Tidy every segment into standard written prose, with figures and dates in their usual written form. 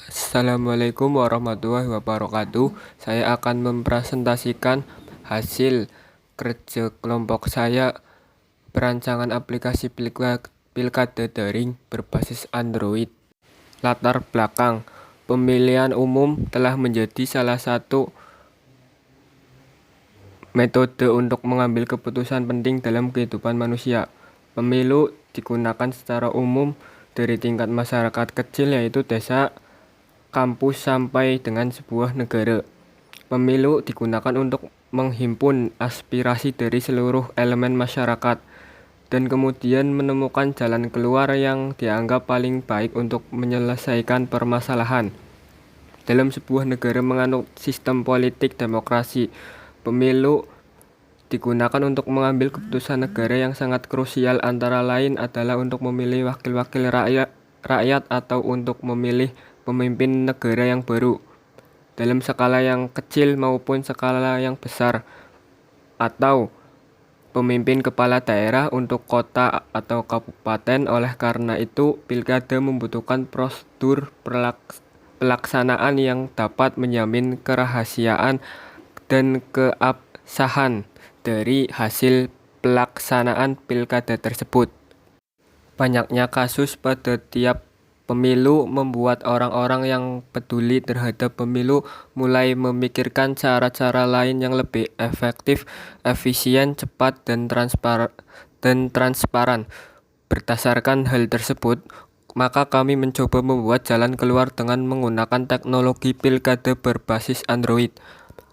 Assalamualaikum warahmatullahi wabarakatuh. Saya akan mempresentasikan hasil kerja kelompok saya perancangan aplikasi pilkada daring berbasis Android. Latar belakang pemilihan umum telah menjadi salah satu metode untuk mengambil keputusan penting dalam kehidupan manusia. Pemilu digunakan secara umum dari tingkat masyarakat kecil yaitu desa, kampus sampai dengan sebuah negara. Pemilu digunakan untuk menghimpun aspirasi dari seluruh elemen masyarakat dan kemudian menemukan jalan keluar yang dianggap paling baik untuk menyelesaikan permasalahan. Dalam sebuah negara menganut sistem politik demokrasi, pemilu digunakan untuk mengambil keputusan negara yang sangat krusial, antara lain adalah untuk memilih wakil-wakil rakyat atau untuk memilih pemimpin negara yang baru dalam skala yang kecil maupun skala yang besar, atau pemimpin kepala daerah untuk kota atau kabupaten. Oleh karena itu, pilkada membutuhkan prosedur pelaksanaan yang dapat menjamin kerahasiaan dan keabsahan dari hasil pelaksanaan pilkada tersebut. Banyaknya kasus pada tiap pemilu membuat orang-orang yang peduli terhadap pemilu mulai memikirkan cara-cara lain yang lebih efektif, efisien, cepat, dan transparan. Berdasarkan hal tersebut, maka kami mencoba membuat jalan keluar dengan menggunakan teknologi pilkada berbasis Android.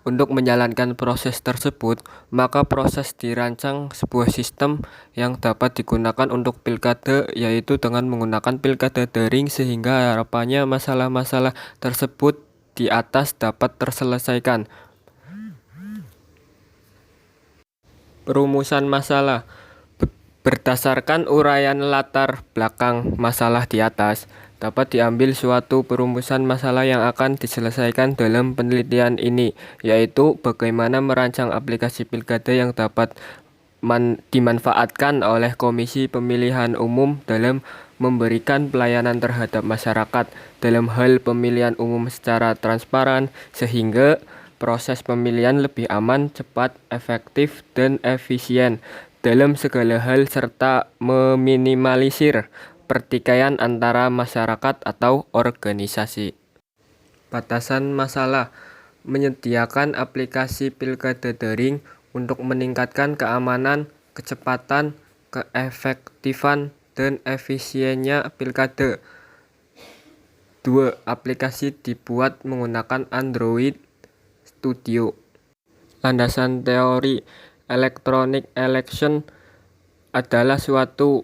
Untuk menjalankan proses tersebut, maka proses dirancang sebuah sistem yang dapat digunakan untuk pilkada, yaitu dengan menggunakan pilkada daring, sehingga harapannya masalah-masalah tersebut di atas dapat terselesaikan. Perumusan masalah. Berdasarkan uraian latar belakang masalah di atas, dapat diambil suatu perumusan masalah yang akan diselesaikan dalam penelitian ini, yaitu bagaimana merancang aplikasi pilkada yang dapat dimanfaatkan oleh Komisi Pemilihan Umum dalam memberikan pelayanan terhadap masyarakat dalam hal pemilihan umum secara transparan, sehingga proses pemilihan lebih aman, cepat, efektif, dan efisien dalam segala hal, serta meminimalisir pertikaian antara masyarakat atau organisasi. Batasan masalah. Menyediakan aplikasi pilkada daring untuk meningkatkan keamanan, kecepatan, keefektifan, dan efisiennya pilkada. 2. Aplikasi dibuat menggunakan Android Studio. Landasan teori. Electronic election adalah suatu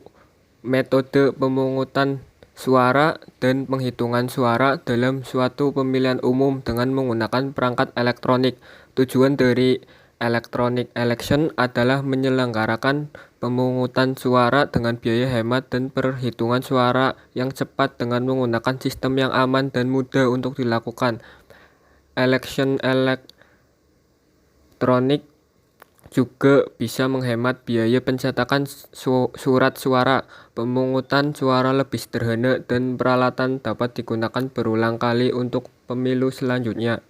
metode pemungutan suara dan penghitungan suara dalam suatu pemilihan umum dengan menggunakan perangkat elektronik. Tujuan dari electronic election adalah menyelenggarakan pemungutan suara dengan biaya hemat dan perhitungan suara yang cepat dengan menggunakan sistem yang aman dan mudah untuk dilakukan. Election elektronik juga bisa menghemat biaya pencetakan surat suara. Pemungutan suara lebih sederhana dan peralatan dapat digunakan berulang kali untuk pemilu selanjutnya.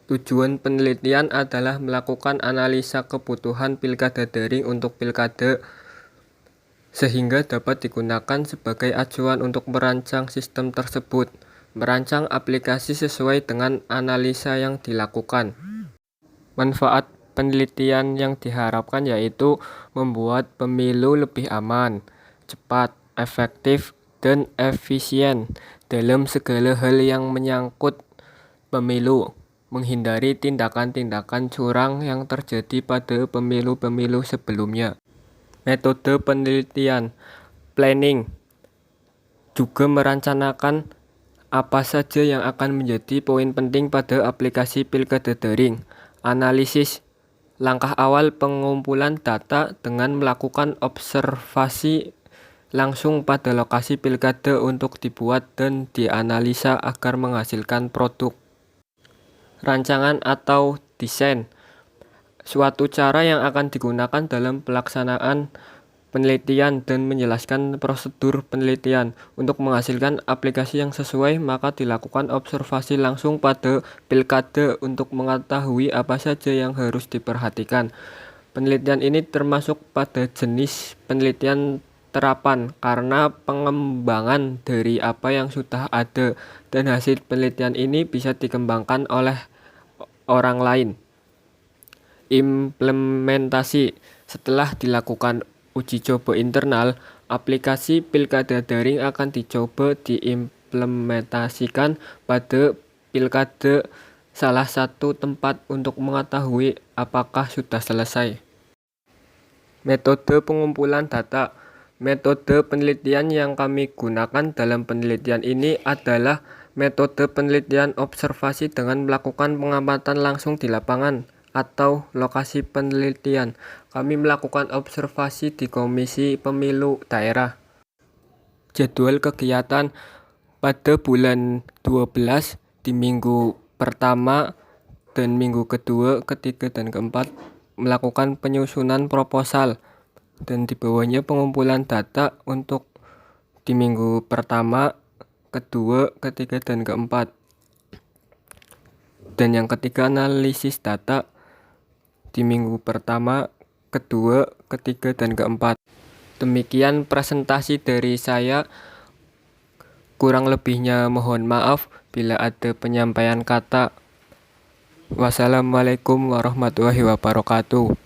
Tujuan penelitian adalah melakukan analisa kebutuhan pilkada daring untuk pilkada, sehingga dapat digunakan sebagai acuan untuk merancang sistem tersebut. Merancang aplikasi sesuai dengan analisa yang dilakukan. Manfaat penelitian yang diharapkan yaitu membuat pemilu lebih aman, cepat, efektif, dan efisien dalam segala hal yang menyangkut pemilu, menghindari tindakan-tindakan curang yang terjadi pada pemilu-pemilu sebelumnya. Metode penelitian. Planning juga merencanakan apa saja yang akan menjadi poin penting pada aplikasi pilkada daring. Analisis. Langkah awal pengumpulan data dengan melakukan observasi langsung pada lokasi pilkada untuk dibuat dan dianalisa agar menghasilkan produk. Rancangan atau desain. Suatu cara yang akan digunakan dalam pelaksanaan penelitian dan menjelaskan prosedur penelitian. Untuk menghasilkan aplikasi yang sesuai, maka dilakukan observasi langsung pada pilkada untuk mengetahui apa saja yang harus diperhatikan. Penelitian ini termasuk pada jenis penelitian terapan karena pengembangan dari apa yang sudah ada, dan hasil penelitian ini bisa dikembangkan oleh orang lain. Implementasi. Setelah dilakukan uji coba internal, aplikasi pilkada daring akan dicoba diimplementasikan pada pilkada salah satu tempat untuk mengetahui apakah sudah selesai. Metode pengumpulan data. Metode penelitian yang kami gunakan dalam penelitian ini adalah metode penelitian observasi dengan melakukan pengamatan langsung di lapangan atau lokasi penelitian. Kami melakukan observasi di Komisi Pemilu Daerah. Jadwal kegiatan pada bulan 12 di minggu pertama dan minggu kedua, ketiga, dan keempat melakukan penyusunan proposal, dan di bawahnya pengumpulan data untuk di minggu pertama, kedua, ketiga, dan keempat. Dan yang ketiga analisis data di minggu pertama, kedua, ketiga, dan keempat. Demikian presentasi dari saya. Kurang lebihnya mohon maaf bila ada penyampaian kata. Wassalamualaikum warahmatullahi wabarakatuh.